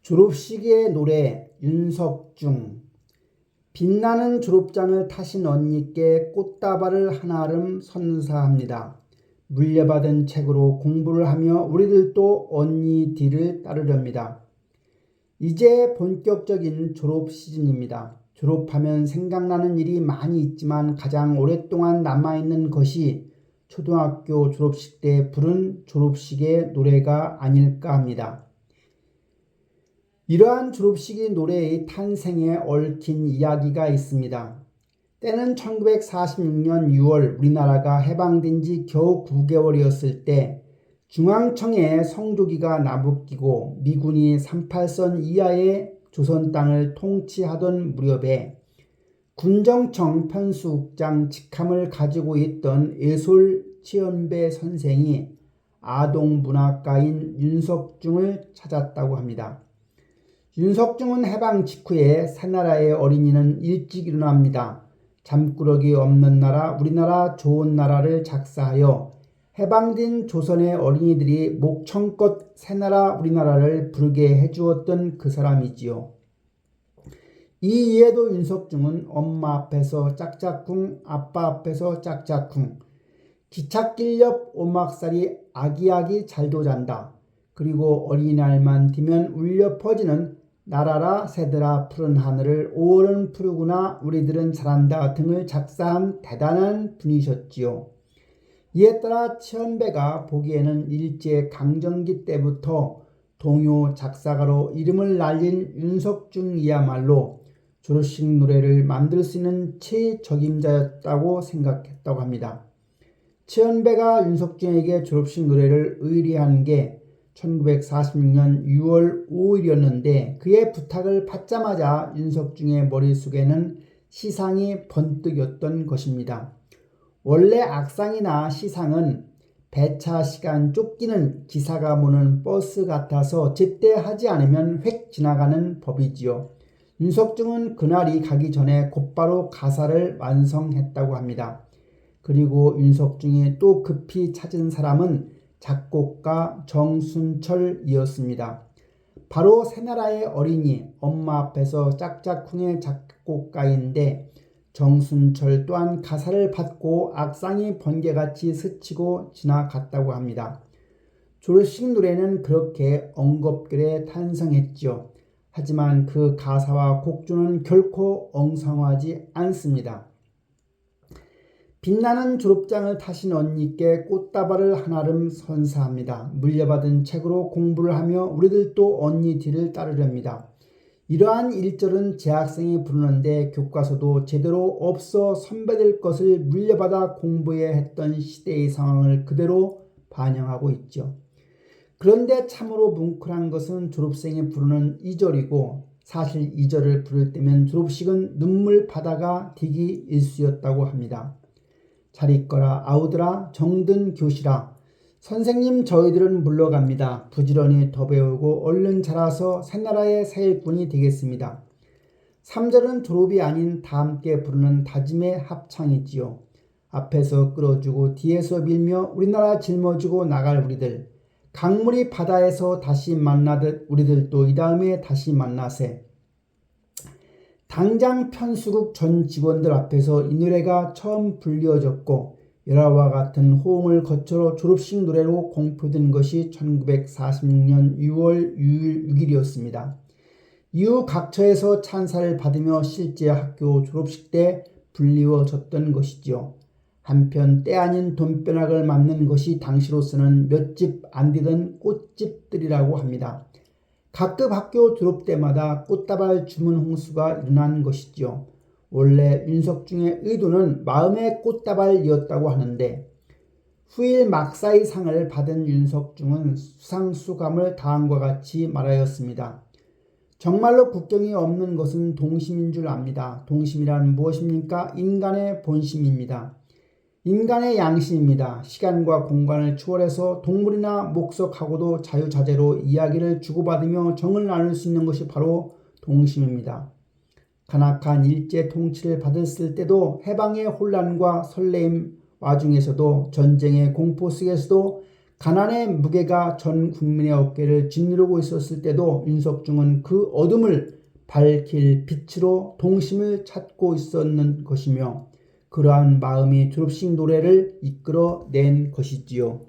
졸업식의 노래 윤석중. 빛나는 졸업장을 타신 언니께 꽃다발을 한아름 선사합니다. 물려받은 책으로 공부를 하며 우리들도 언니 뒤를 따르렵니다. 이제 본격적인 졸업 시즌입니다. 졸업하면 생각나는 일이 많이 있지만 가장 오랫동안 남아있는 것이 초등학교 졸업식 때 부른 졸업식의 노래가 아닐까 합니다. 이러한 졸업식의 노래의 탄생에 얽힌 이야기가 있습니다. 때는 1946년 6월 우리나라가 해방된 지 겨우 9개월이었을 때 중앙청에 성조기가 나부끼고 미군이 38선 이하의 조선 땅을 통치하던 무렵에 군정청 편수국장 직함을 가지고 있던 예솔 치연배 선생이 아동문학가인 윤석중을 찾았다고 합니다. 윤석중은 해방 직후에 새나라의 어린이는 일찍 일어납니다. 잠꾸러기 없는 나라 우리나라 좋은 나라를 작사하여 해방된 조선의 어린이들이 목청껏 새나라 우리나라를 부르게 해주었던 그 사람이지요. 이 이에도 윤석중은 엄마 앞에서 짝짝쿵, 아빠 앞에서 짝짝쿵, 기찻길 옆 오막살이 아기아기 잘도 잔다. 그리고 어린이날만 되면 울려 퍼지는 날아라 새들아 푸른 하늘을 5월은 푸르구나 우리들은 잘한다 등을 작사한 대단한 분이셨지요. 이에 따라 치연배가 보기에는 일제강점기 때부터 동요 작사가로 이름을 날린 윤석중이야말로 졸업식 노래를 만들 수 있는 최적임자였다고 생각했다고 합니다. 치연배가 윤석중에게 졸업식 노래를 의뢰한 게 1946년 6월 5일이었는데 그의 부탁을 받자마자 윤석중의 머릿속에는 시상이 번뜩였던 것입니다. 원래 악상이나 시상은 배차 시간 쫓기는 기사가 모는 버스 같아서 제때 하지 않으면 획 지나가는 법이지요. 윤석중은 그날이 가기 전에 곧바로 가사를 완성했다고 합니다. 그리고 윤석중이 또 급히 찾은 사람은 작곡가 정순철이었습니다. 바로 새나라의 어린이 엄마 앞에서 짝짝쿵의 작곡가인데 정순철 또한 가사를 받고 악상이 번개같이 스치고 지나갔다고 합니다. 졸업식 노래는 그렇게 엉겁결에 탄생했지요. 하지만 그 가사와 곡조는 결코 엉성하지 않습니다. 빛나는 졸업장을 타신 언니께 꽃다발을 한아름 선사합니다. 물려받은 책으로 공부를 하며 우리들도 언니 뒤를 따르렵니다. 이러한 일절은 재학생이 부르는데 교과서도 제대로 없어 선배들 것을 물려받아 공부해야 했던 시대의 상황을 그대로 반영하고 있죠. 그런데 참으로 뭉클한 것은 졸업생이 부르는 2절이고 사실 2절을 부를 때면 졸업식은 눈물바다가 되기 일쑤였다고 합니다. 잘 있거라 아우들아 정든 교시라 선생님 저희들은 물러갑니다. 부지런히 더 배우고 얼른 자라서 새나라의 새 일꾼이 되겠습니다. 3절은 졸업이 아닌 다 함께 부르는 다짐의 합창이지요. 앞에서 끌어주고 뒤에서 밀며 우리나라 짊어지고 나갈 우리들 강물이 바다에서 다시 만나듯 우리들도 이 다음에 다시 만나세. 당장 편수국 전 직원들 앞에서 이 노래가 처음 불려졌고 열화와 같은 호응을 거쳐 졸업식 노래로 공표된 것이 1946년 6월 6일이었습니다. 이후 각처에서 찬사를 받으며 실제 학교 졸업식 때 불리워졌던 것이지요. 한편 때 아닌 돈벼락을 맞는 것이 당시로서는 몇 집 안 되던 꽃집들이라고 합니다. 각급 학교 졸업 때마다 꽃다발 주문 홍수가 일어난 것이지요. 원래 윤석중의 의도는 마음의 꽃다발이었다고 하는데 후일 막사의 상을 받은 윤석중은 수상수감을 다음과 같이 말하였습니다. 정말로 국경이 없는 것은 동심인 줄 압니다. 동심이란 무엇입니까? 인간의 본심입니다. 인간의 양심입니다. 시간과 공간을 초월해서 동물이나 목석하고도 자유자재로 이야기를 주고받으며 정을 나눌 수 있는 것이 바로 동심입니다. 간악한 일제 통치를 받았을 때도 해방의 혼란과 설레임 와중에서도 전쟁의 공포 속에서도 가난의 무게가 전 국민의 어깨를 짓누르고 있었을 때도 윤석중은 그 어둠을 밝힐 빛으로 동심을 찾고 있었는 것이며 그러한 마음이 졸업식 노래를 이끌어낸 것이지요.